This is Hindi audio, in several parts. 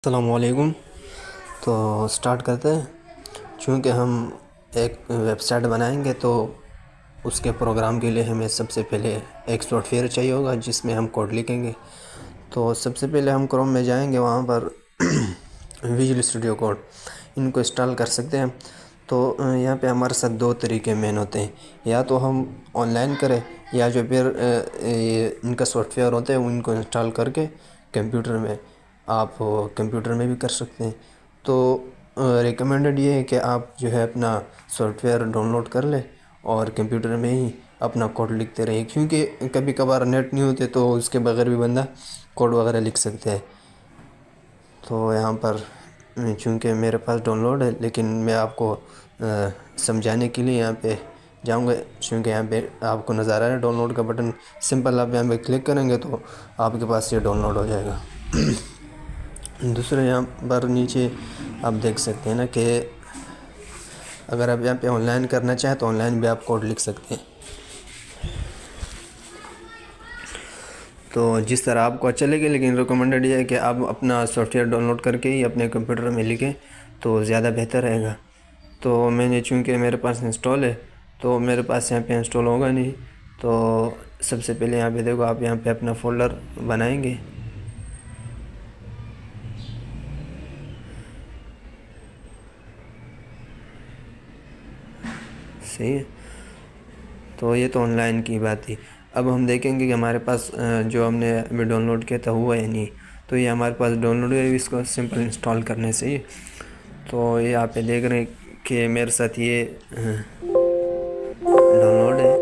अस्सलामुअलैकुम। तो स्टार्ट करते हैं। चूँकि हम एक वेबसाइट बनाएंगे तो उसके प्रोग्राम के लिए हमें सबसे पहले एक सॉफ्टवेयर चाहिए होगा जिसमें हम कोड लिखेंगे। तो सबसे पहले हम क्रोम में जाएंगे, वहाँ पर विजुअल स्टूडियो कोड इनको इंस्टॉल कर सकते हैं। तो यहाँ पे हमारे साथ दो तरीके मेन होते हैं, या तो हम ऑनलाइन करें या जो फिर इनका सॉफ्टवेयर होता है उनको इंस्टॉल करके कंप्यूटर में आप कंप्यूटर में भी कर सकते हैं। तो रिकमेंडेड ये है कि आप जो है अपना सॉफ्टवेयर डाउनलोड कर लें और कंप्यूटर में ही अपना कोड लिखते रहें, क्योंकि कभी कभार नेट नहीं होते तो उसके बगैर भी बंदा कोड वगैरह लिख सकते हैं। तो यहाँ पर चूँकि मेरे पास डाउनलोड है, लेकिन मैं आपको समझाने के लिए यहाँ पे जाऊँगा। चूँकि यहाँ पे आपको नज़र आ रहा है डाउनलोड का बटन, सिंपल आप यहाँ पे क्लिक करेंगे तो आपके पास ये डाउनलोड हो जाएगा। दूसरे यहाँ पर नीचे आप देख सकते हैं ना कि अगर आप यहाँ पे ऑनलाइन करना चाहें तो ऑनलाइन भी आप कोड लिख सकते हैं। तो जिस तरह आपको अच्छा लगे, लेकिन रिकमेंडेड ये है कि आप अपना सॉफ्टवेयर डाउनलोड करके ही अपने कंप्यूटर में लिखें तो ज़्यादा बेहतर रहेगा। तो मैंने चूँकि मेरे पास इंस्टॉल है तो मेरे पास यहाँ पे इंस्टॉल होगा नहीं। तो सबसे पहले यहाँ पे देखो, आप यहाँ पे अपना फ़ोल्डर बनाएंगे। सही है। तो ये तो ऑनलाइन की बात थी। अब हम देखेंगे कि हमारे पास जो हमने अभी डाउनलोड किया था हुआ या नहीं। तो ये हमारे पास डाउनलोड है, इसको सिंपल इंस्टॉल करने से ही। तो ये आप देख रहे हैं कि मेरे साथ ये डाउनलोड है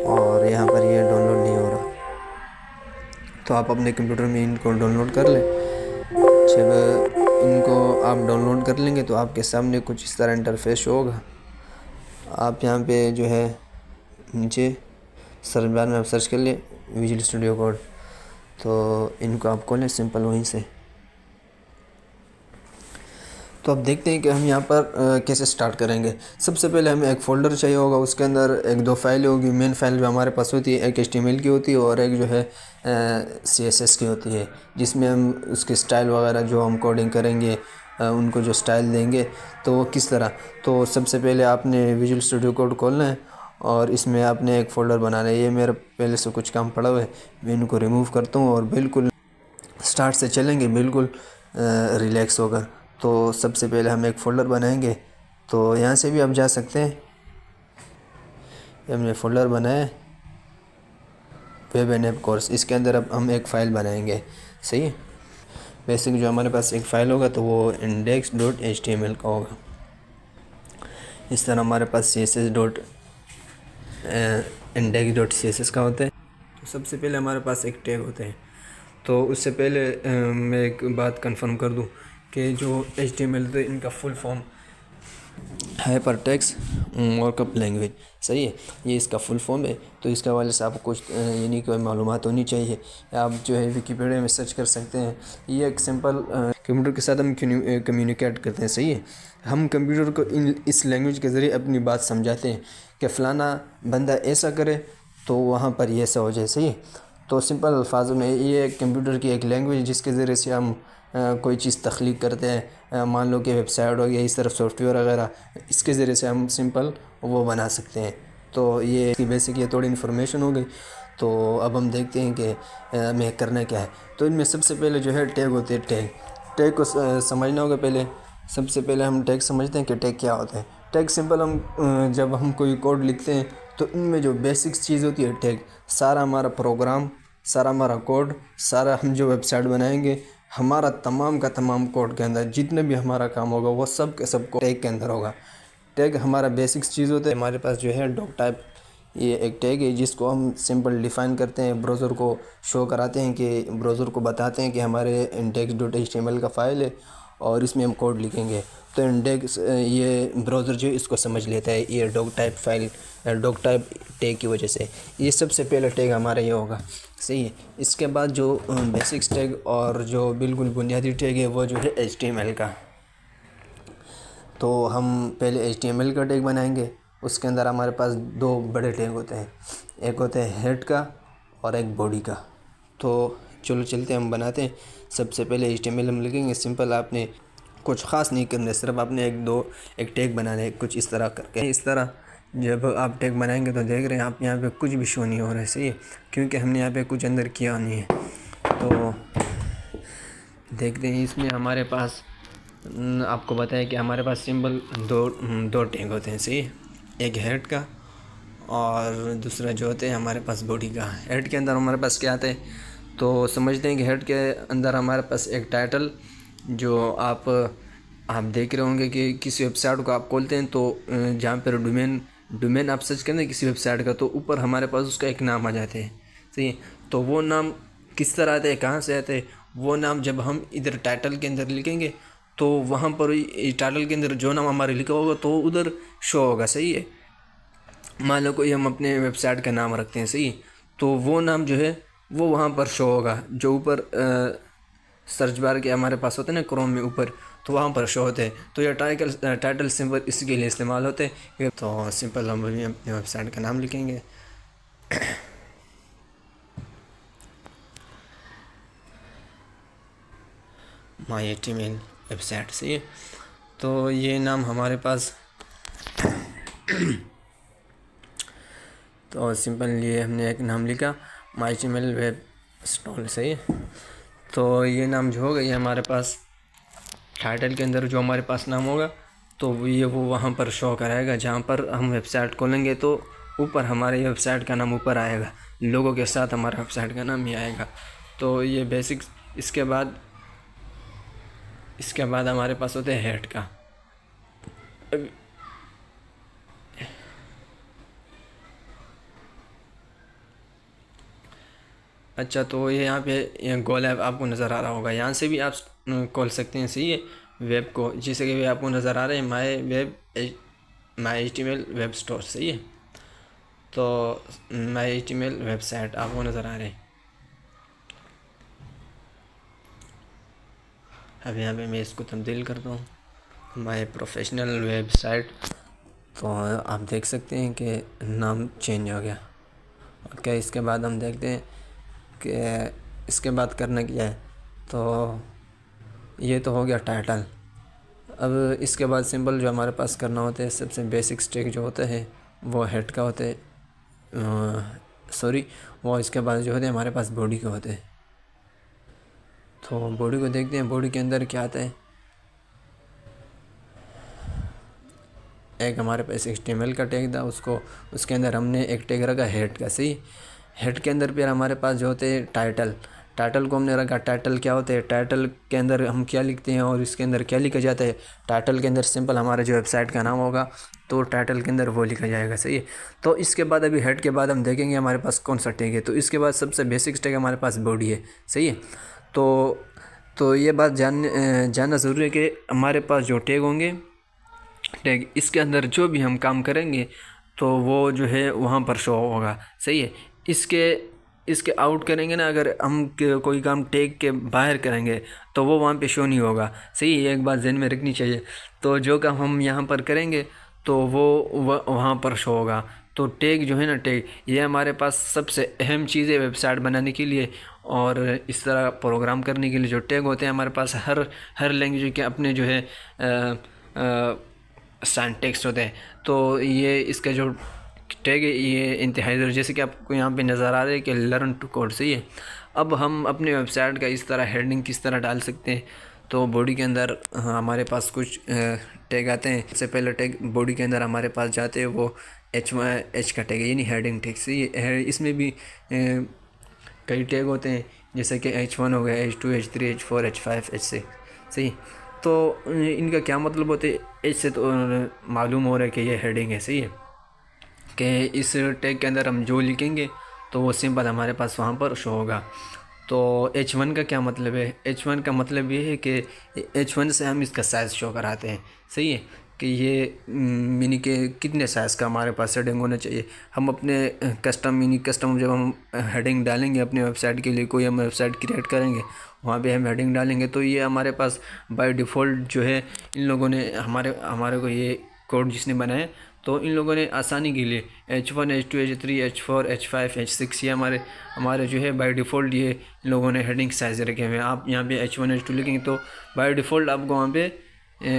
और यहाँ पर ये डाउनलोड नहीं हो रहा। तो आप अपने कंप्यूटर में इनको डाउनलोड कर लें। जब इनको आप डाउनलोड कर लेंगे तो आपके सामने कुछ इस तरह इंटरफेस होगा। आप यहाँ पे जो है नीचे सर्च बार में आप सर्च कर लिए विजुअल स्टूडियो कोड, तो इनको आप खोलें सिंपल वहीं से। तो अब देखते हैं कि हम यहाँ पर कैसे स्टार्ट करेंगे। सबसे पहले हमें एक फ़ोल्डर चाहिए होगा, उसके अंदर एक दो फाइलें होगी। मेन फाइल जो हमारे पास होती है एक HTML की होती है और एक जो है CSS की होती है, जिसमें हम उसके स्टाइल वगैरह जो हम कोडिंग करेंगे उनको जो स्टाइल देंगे तो वो किस तरह। तो सबसे पहले आपने विजुअल स्टूडियो कोड खोलना है और इसमें आपने एक फ़ोल्डर बनाना है। ये मेरा पहले से कुछ काम पड़ा हुआ है, मैं इनको रिमूव करता हूँ और बिल्कुल स्टार्ट से चलेंगे बिल्कुल रिलैक्स होकर। तो सबसे पहले हम एक फ़ोल्डर बनाएंगे। तो यहाँ से भी आप जा सकते हैं। हमने फ़ोल्डर बनाया वेब एंड ऐप कोर्स, इसके अंदर अब हम एक फ़ाइल बनाएंगे। सही है। बेसिक जो हमारे पास एक फ़ाइल होगा तो वो index.html का होगा। इस तरह हमारे पास index.css का होता है। तो सबसे पहले हमारे पास एक टैग होते हैं। तो उससे पहले मैं एक बात कंफर्म कर दूं कि जो HTML थे इनका full form hyper text markup language. सही है, ये इसका फुल फॉर्म है। तो इसके हवाले से आपको कुछ यानी कोई मालूमात होनी चाहिए। आप जो है विकिपीडिया में सर्च कर सकते हैं। ये एक सिंपल कंप्यूटर के साथ हम कम्युनिकेट करते हैं। सही है, हम कंप्यूटर को इस लैंग्वेज के ज़रिए अपनी बात समझाते हैं कि फ़लाना बंदा ऐसा करे तो वहाँ पर ये ऐसा हो जाए। सही है। तो सिंपल अल्फाजों में ये कंप्यूटर की एक लैंग्वेज जिसके ज़रिए से हम कोई चीज़ तख्लीक करते हैं। मान लो कि वेबसाइट हो गया, इस तरफ सॉफ्टवेयर वगैरह, इसके ज़रिए से हम सिंपल वो बना सकते हैं। तो ये बेसिक ये थोड़ी इन्फॉर्मेशन हो गई। तो अब हम देखते हैं कि हमें करना क्या है। तो इनमें सबसे पहले जो है टैग होते हैं। टैग को समझना होगा। पहले सबसे पहले हम टैग समझते हैं कि टैग क्या होता है। टैग सिंपल हम जब हम कोई कोड लिखते हैं तो इनमें जो बेसिक चीज़ होती है टैग, सारा हमारा प्रोग्राम, सारा हमारा कोड, सारा हम जो वेबसाइट बनाएंगे, हमारा तमाम का तमाम कोड के अंदर जितने भी हमारा काम होगा वो सब के सब टैग के अंदर होगा। टैग हमारा बेसिक्स चीज़ होता है। हमारे पास जो है डॉक टाइप, ये एक टैग है जिसको हम सिंपल डिफ़ाइन करते हैं, ब्राउज़र को शो कराते हैं कि ब्राउज़र को बताते हैं कि हमारे index.html का फ़ाइल है और इसमें हम कोड लिखेंगे। तो इंडेक्स ये ब्राउज़र जो है इसको समझ लेता है ये doctype file, doctype tag की वजह से। ये सबसे पहला टैग हमारा ये होगा। सही है। इसके बाद जो बेसिक्स टैग और जो बिल्कुल बुनियादी टैग है वो जो है HTML का। तो हम पहले HTML का टैग बनाएंगे। उसके अंदर हमारे पास दो बड़े टैग होते हैं, एक होता है हेड का और एक बॉडी का। तो चलो चलते हैं हम बनाते हैं। सबसे पहले HTML हम लिखेंगे सिंपल, आपने कुछ ख़ास नहीं करना है, सिर्फ आपने एक टैग बनाना है कुछ इस तरह करके। इस तरह जब आप टैग बनाएंगे तो देख रहे हैं आप यहाँ पे कुछ भी शो नहीं हो रहा है, सही है, क्योंकि हमने यहाँ पे कुछ अंदर किया नहीं है। तो देखते हैं इसमें हमारे पास आपको बताया कि हमारे पास सिंपल दो टैग होते हैं, सही है, एक हेड का और दूसरा जो होते हैं हमारे पास बॉडी का। हेड के अंदर हमारे पास क्या आता है तो समझते हैं कि हेड के अंदर हमारे पास एक टाइटल, जो आप देख रहे होंगे कि किसी वेबसाइट को आप खोलते हैं तो जहाँ पर डोमेन आप सर्च करें किसी वेबसाइट का तो ऊपर हमारे पास उसका एक नाम आ जाते हैं, सही है। तो वो नाम किस तरह आते हैं, कहाँ से आते हैं, वो नाम जब हम इधर टाइटल के अंदर लिखेंगे तो वहाँ पर टाइटल के अंदर जो नाम हमारे लिखा होगा तो उधर शो होगा, सही है। मान लो कोई हम अपने वेबसाइट का नाम रखते हैं, सही, तो वो नाम जो है वो वहाँ पर शो होगा, जो ऊपर सर्च बार के हमारे पास होते हैं ना क्रोम में ऊपर, तो वहाँ पर शो होते हैं। तो ये टाइटल सिंपल इसके लिए इस्तेमाल होते हैं। तो सिंपल हम अभी अपने वेबसाइट का नाम लिखेंगे MyHTML वेबसाइट, सही है। तो ये नाम हमारे पास तो सिंपल लिए हमने एक नाम लिखा MyHTML वेब स्टोर, सही है। तो ये नाम जो होगा ये हमारे पास टाइटल के अंदर जो हमारे पास नाम होगा तो वो वहाँ पर शो कराएगा, जहाँ पर हम वेबसाइट खोलेंगे तो ऊपर हमारे वेबसाइट का नाम ऊपर आएगा, लोगों के साथ हमारा वेबसाइट का नाम ही आएगा। तो ये बेसिक। इसके बाद हमारे पास होते हैं हेड का। अच्छा, तो ये यहाँ पे गोल ऐप आपको नज़र आ रहा होगा, यहाँ से भी आप खोल सकते हैं, सही है, वेब को, जैसे कि आपको नज़र आ रहे हैं MyHTML वेब स्टोर, सही है। तो MyHTML वेबसाइट आपको नज़र आ रहे हैं। अब यहाँ पे मैं इसको तब्दील करता हूँ माय प्रोफेशनल वेबसाइट, तो आप देख सकते हैं कि नाम चेंज हो गया। ओके, इसके बाद हम देखते हैं कि इसके बाद करना क्या है। तो ये तो हो गया टाइटल। अब इसके बाद सिंपल जो हमारे पास करना होता है, सबसे बेसिक स्टेक जो होता है वो हेड का होता है, वो इसके बाद जो होते हैं हमारे पास बॉडी के होते हैं। तो बॉडी को देखते हैं, बॉडी के अंदर क्या आता है। एक हमारे पास HTML का टैग था, उसके अंदर हमने एक टैग रखा हेड का, सही। हेड के अंदर फिर हमारे पास जो होते हैं टाइटल को हमने रखा। टाइटल क्या होते हैं, टाइटल के अंदर हम क्या लिखते हैं और इसके अंदर क्या लिखा जाता है। टाइटल के अंदर सिंपल हमारा जो वेबसाइट का नाम होगा तो टाइटल के अंदर वो लिखा जाएगा, सही है। तो इसके बाद अभी हेड के बाद हम देखेंगे हमारे पास कौन सा टैग है। तो इसके बाद सबसे बेसिक टैग हमारे पास बॉडी है, सही है। तो ये बात जानना ज़रूरी है कि हमारे पास जो टैग होंगे, टैग इसके अंदर जो भी हम काम करेंगे तो वो जो है वहाँ पर शो होगा, सही है। इसके आउट करेंगे ना, अगर हम कोई काम टैग के बाहर करेंगे तो वो वहाँ पे शो नहीं होगा, सही है। एक बात ध्यान में रखनी चाहिए। तो जो काम हम यहाँ पर करेंगे तो वो वहाँ पर शो होगा। तो टैग जो है ना, टैग ये हमारे पास सबसे अहम चीज़ है वेबसाइट बनाने के लिए और इस तरह प्रोग्राम करने के लिए। जो टैग होते हैं हमारे पास हर लैंग्वेज के अपने जो है सिंटैक्स होते हैं। तो ये इसका जो टैग है ये इंतहाई ज़रूरी, जैसे कि आपको यहाँ पे नज़र आ रहा है कि लर्न टू कोड, सही है। अब हम अपने वेबसाइट का इस तरह हेडिंग किस तरह डाल सकते हैं। तो बॉडी के अंदर हमारे पास कुछ टैग आते हैं। सबसे पहले टैग बॉडी के अंदर हमारे पास जाते हैं वो H का टैग है, यानी हेडिंग टैग, सही है। इसमें भी कई टैग होते हैं, जैसे कि H1 हो गया, H2, H3, H4, H5, H6, सही। तो इनका क्या मतलब होते हैं, H से तो मालूम हो रहा है कि ये हेडिंग है, सही है, कि इस टैग के अंदर हम जो लिखेंगे तो वो सिंपल हमारे पास वहाँ पर शो होगा। तो H1 का क्या मतलब है, H1 का मतलब ये है कि H1 से हम इसका साइज़ शो कराते हैं, सही है, कि ये मिनी के कितने साइज़ का हमारे पास हेडिंग होना चाहिए। हम अपने कस्टम जब हम हेडिंग डालेंगे अपने वेबसाइट के लिए, कोई हम वेबसाइट क्रिएट करेंगे वहाँ पे हम हेडिंग डालेंगे तो ये हमारे पास बाय डिफ़ॉल्ट जो है इन लोगों ने हमारे को ये कोड जिसने बनाया तो इन लोगों ने आसानी के लिए H1 H2 H3 H4 H5 H6 ये हमारे जो है बाय डिफ़ॉल्ट ये इन लोगों ने हेडिंग साइज़ रखे हुए हैं। आप यहाँ पे H1 H2 लिखेंगे तो बाय डिफ़ॉल्ट आपको वहाँ पे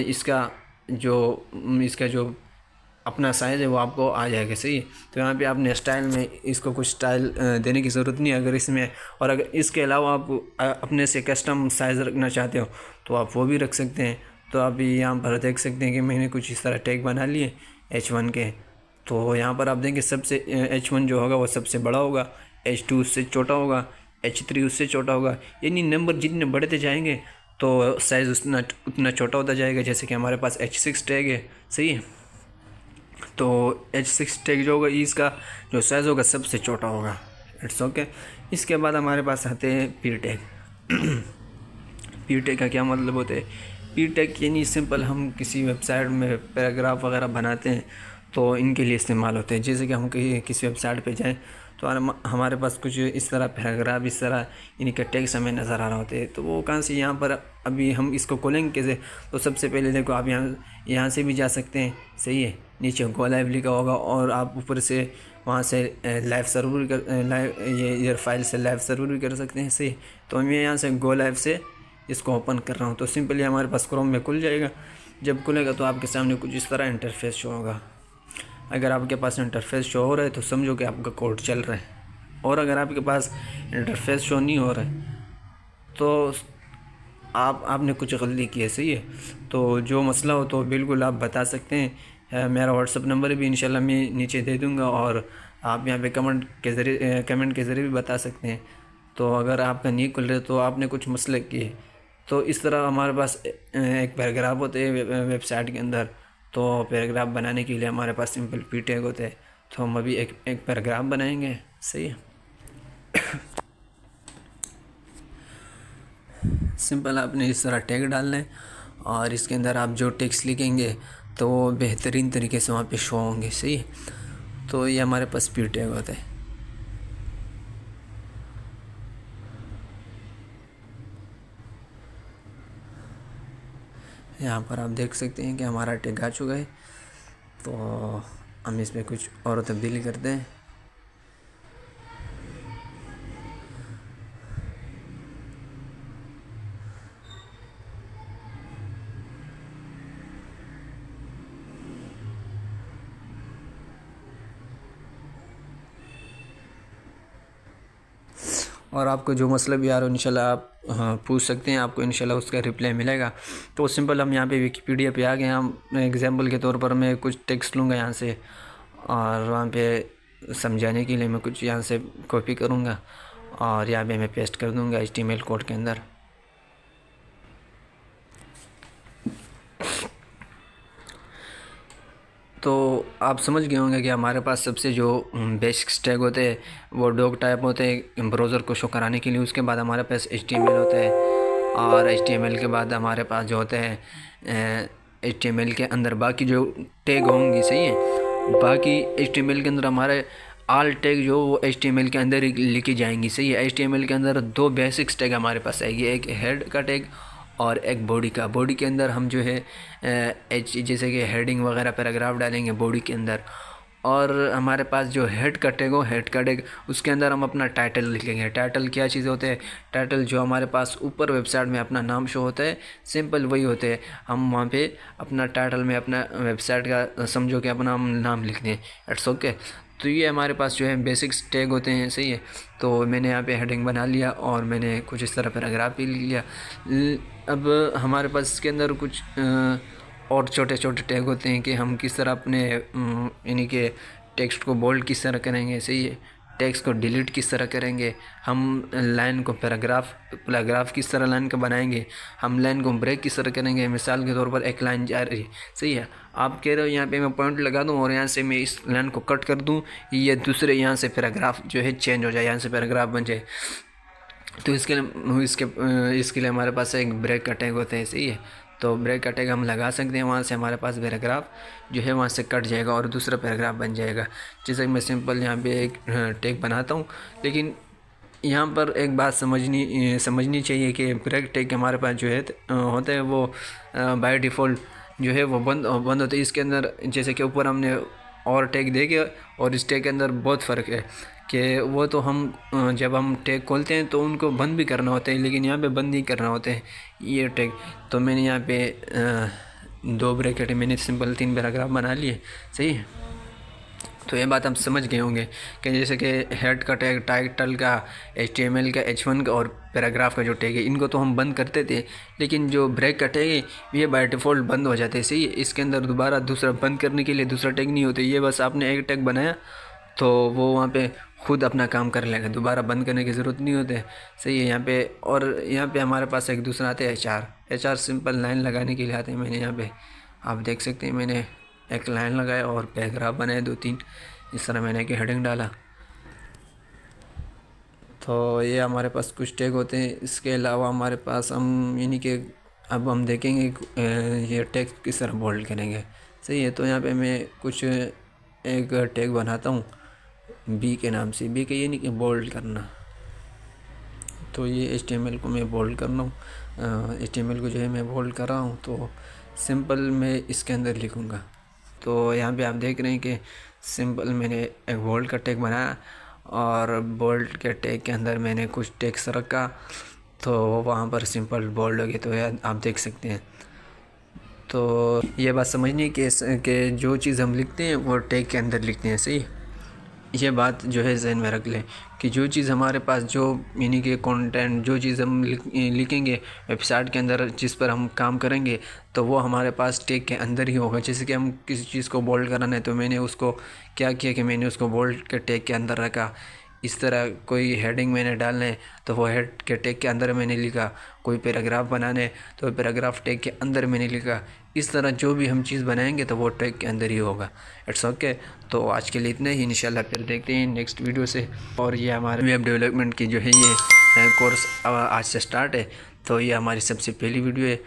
इसका जो अपना साइज़ है वो आपको आ जाएगा, सही है। तो यहाँ पे आपने स्टाइल में इसको कुछ स्टाइल देने की ज़रूरत नहीं है। अगर इसमें और अगर इसके अलावा आप अपने से कस्टम साइज़ रखना चाहते हो तो आप वो भी रख सकते हैं। तो आप यहाँ पर देख सकते हैं कि मैंने कुछ इस तरह टैग बना लिए H1 के। तो यहाँ पर आप देखेंगे सबसे H1 जो होगा वो सबसे बड़ा होगा, H2 उससे छोटा होगा, H3 उससे छोटा होगा। यानी नंबर जितने बढ़ते जाएंगे तो साइज़ उतना छोटा होता जाएगा। जैसे कि हमारे पास H6 टैग है, सही है। तो H6 टैग जो होगा इसका जो साइज़ होगा सबसे छोटा होगा, इट्स ओके। इसके बाद हमारे पास आते हैं पी टैग। पी टैग का क्या मतलब होता है? पी टैग यानी सिंपल हम किसी वेबसाइट में पैराग्राफ वगैरह बनाते हैं तो इनके लिए इस्तेमाल होते हैं। जैसे कि हम किसी वेबसाइट पे जाएं तो हमारे पास कुछ इस तरह पैराग्राफ इस तरह इनके टैग्स हमें नज़र आ रहे होते हैं। तो वो कहाँ से यहाँ पर अभी हम इसको खोलेंगे कैसे? तो सबसे पहले देखो आप यहाँ से भी जा सकते हैं, सही है। नीचे गो लाइव लिखा होगा और आप ऊपर से वहाँ से लाइव सर्वर ये फाइल से लाइव सर्वर भी कर सकते हैं, सही। तो मैं यहाँ से गो लाइव से इसको ओपन कर रहा हूँ तो सिंपली हमारे पास क्रोम में खुल जाएगा। जब खुलेगा तो आपके सामने कुछ इस तरह इंटरफेस शो होगा। अगर आपके पास इंटरफेस शो हो रहा है तो समझो कि आपका कोड चल रहा है, और अगर आपके पास इंटरफेस शो नहीं हो रहा है तो आपने कुछ गलती की है, सही है। तो जो मसला हो तो बिल्कुल आप बता सकते हैं। मेरा व्हाट्सअप नंबर भी इंशाल्लाह मैं नीचे दे दूँगा और आप यहाँ पे कमेंट के ज़रिए भी बता सकते हैं। तो अगर आपका नहीं खुल रहा तो आपने कुछ मसले किए। तो इस तरह हमारे पास एक पैराग्राफ होते हैं वेबसाइट के अंदर। तो पैराग्राफ बनाने के लिए हमारे पास सिंपल पी टैग होते हैं। तो हम अभी एक पैराग्राफ बनाएंगे, सही है। सिंपल आपने इस तरह टैग डालना है और इसके अंदर आप जो टेक्स्ट लिखेंगे तो वो बेहतरीन तरीके से वहाँ पे शो होंगे, सही है। तो ये हमारे पास पी टैग होता है। यहाँ पर आप देख सकते हैं कि हमारा टैग आ चुका है। तो हम इसमें कुछ और तब्दीली करते हैं। और आपको जो मसला भी आ रहा हो इंशाल्लाह आप पूछ सकते हैं, आपको इंशाल्लाह उसका रिप्लाई मिलेगा। तो सिंपल हम यहाँ पे विकिपीडिया पे आ गए। हम एग्जांपल के तौर पर मैं कुछ टेक्स्ट लूँगा यहाँ से और वहाँ पे समझाने के लिए मैं कुछ यहाँ से कॉपी करूँगा और यहाँ पे मैं पेस्ट कर दूँगा HTML कोड के अंदर। तो आप समझ गए होंगे कि हमारे पास सबसे जो बेसिक टैग होते हैं वो डॉग टाइप होते हैं ब्राउज़र को शो कराने के लिए। उसके बाद हमारे पास HTML होता है और HTML के बाद हमारे पास जो होते हैं HTML के अंदर बाकी जो टैग होंगी, सही है। बाकी HTML के अंदर हमारे ऑल टैग जो वो HTML के अंदर ही लिखी जाएंगी, सही है। HTML के अंदर दो बेसिक्स टैग हमारे पास आएगी, एक हेड का टैग और एक बॉडी का। बॉडी के अंदर हम जो है जैसे कि हेडिंग वगैरह पैराग्राफ डालेंगे बॉडी के अंदर। और हमारे पास जो हेड का टैग हो, हेड का टैग उसके अंदर हम अपना टाइटल लिखेंगे। टाइटल क्या चीज़ होते हैं? टाइटल जो हमारे पास ऊपर वेबसाइट में अपना नाम शो होता है, सिंपल वही होते हैं। हम वहाँ पे अपना टाइटल में अपना वेबसाइट का समझो कि अपना हम नाम लिख दें, इट्स ओके। तो ये हमारे पास जो है बेसिक्स टैग होते हैं, सही है। तो मैंने यहाँ पे हेडिंग बना लिया और मैंने कुछ इस तरह पैराग्राफ भी लिख लिया। अब हमारे पास इसके अंदर कुछ और छोटे छोटे टैग होते हैं कि हम किस तरह अपने यानी कि टेक्स्ट को बोल्ड किस तरह करेंगे, सही है। टेक्स्ट को डिलीट किस तरह करेंगे, हम लाइन को पैराग्राफ किस तरह लाइन का बनाएंगे, हम लाइन को ब्रेक किस तरह करेंगे। मिसाल के तौर पर एक लाइन जा रही है, सही है। आप कह रहे हो यहाँ पे मैं पॉइंट लगा दूँ और यहाँ से मैं इस लाइन को कट कर दूँ, या दूसरे यहाँ से पैराग्राफ जो है चेंज हो जाए, यहाँ से पैराग्राफ बन जाए। तो इसके लिए हमारे पास एक ब्रेक का टैग होता है, सही है। तो ब्रेक का टैग हम लगा सकते हैं, वहाँ से हमारे पास पैराग्राफ जो है वहाँ से कट जाएगा और दूसरा पैराग्राफ बन जाएगा। जैसे कि मैं सिंपल यहाँ पे एक टैग बनाता हूँ, लेकिन यहाँ पर एक बात समझनी चाहिए कि ब्रेक टैग हमारे पास जो है होता है वो बाय डिफ़ॉल्ट जो है वो बंद होते हैं। इसके अंदर जैसे कि ऊपर हमने और टैग देखे और इस टैग के अंदर बहुत फ़र्क है कि वो तो हम जब हम टैग खोलते हैं तो उनको बंद भी करना होता है, लेकिन यहाँ पे बंद नहीं करना होते हैं ये टैग। तो मैंने यहाँ पे 2 ब्रैकेट मैंने सिंपल 3 पैराग्राफ बना लिए, सही है। तो ये बात हम समझ गए होंगे कि जैसे कि हेड का टैग, टाइटल का, HTML का H1 का और पैराग्राफ का जो टैग है इनको तो हम बंद करते थे, लेकिन जो ब्रेक का टैग है ये बाय डिफ़ॉल्ट बंद हो जाते हैं, सही है। इसके अंदर दोबारा दूसरा बंद करने के लिए दूसरा टैग नहीं होते, ये बस आपने एक टैग बनाया तो वो वहाँ पे खुद अपना काम कर लेगा, दोबारा बंद करने की ज़रूरत नहीं होती, सही है। यहाँ पे और यहाँ पे हमारे पास एक दूसरा आता है HR सिंपल लाइन लगाने के लिए आते हैं। मैंने यहाँ पे आप देख सकते हैं मैंने एक लाइन लगाया और पैराग्राफ बनाए 2-3, इस तरह मैंने एक हेडिंग डाला। तो ये हमारे पास कुछ टैग होते हैं। इसके अलावा हमारे पास हम यानी कि अब हम देखेंगे ये टैग किस तरह बोल्ड करेंगे, सही है। तो यहाँ पे मैं कुछ एक टैग बनाता हूँ बी के नाम से, बी के ये नहीं कि बोल्ड करना। तो ये HTML को मैं बोल्ड कर रहा हूँ, HTML को जो है मैं बोल्ड कर रहा हूँ। तो सिंपल मैं इसके अंदर लिखूँगा। तो यहाँ पे आप देख रहे हैं कि सिंपल मैंने एक बोल्ड का टैग बनाया और बोल्ड के टैग के अंदर मैंने कुछ टेक्स्ट रखा, तो वहाँ पर सिंपल बोल्ड हो गया। तो यार आप देख सकते हैं। तो ये बात समझनी कि जो चीज़ हम लिखते हैं वो टैग के अंदर लिखते हैं, सही। ये बात जो है ज़हन में रख लें कि जो चीज़ हमारे पास जो यानी कि कंटेंट जो चीज़ हम लिखेंगे वेबसाइट के अंदर, जिस पर हम काम करेंगे, तो वो हमारे पास टैग के अंदर ही होगा। जैसे कि हम किसी चीज़ को बोल्ड कराना है तो मैंने उसको क्या किया कि मैंने उसको बोल्ड के टैग के अंदर रखा। इस तरह कोई हेडिंग मैंने डालना है तो वो हेड के टैग के अंदर मैंने लिखा, कोई पैराग्राफ बनाना है तो पैराग्राफ टैग के अंदर मैंने लिखा। इस तरह जो भी हम चीज़ बनाएंगे तो वो टैग के अंदर ही होगा। It's okay. तो आज के लिए इतना ही, इंशाल्लाह फिर देखते हैं नेक्स्ट वीडियो से। और ये हमारे वेब डेवलपमेंट की जो है ये कोर्स आज से स्टार्ट है, तो ये हमारी सबसे पहली वीडियो है।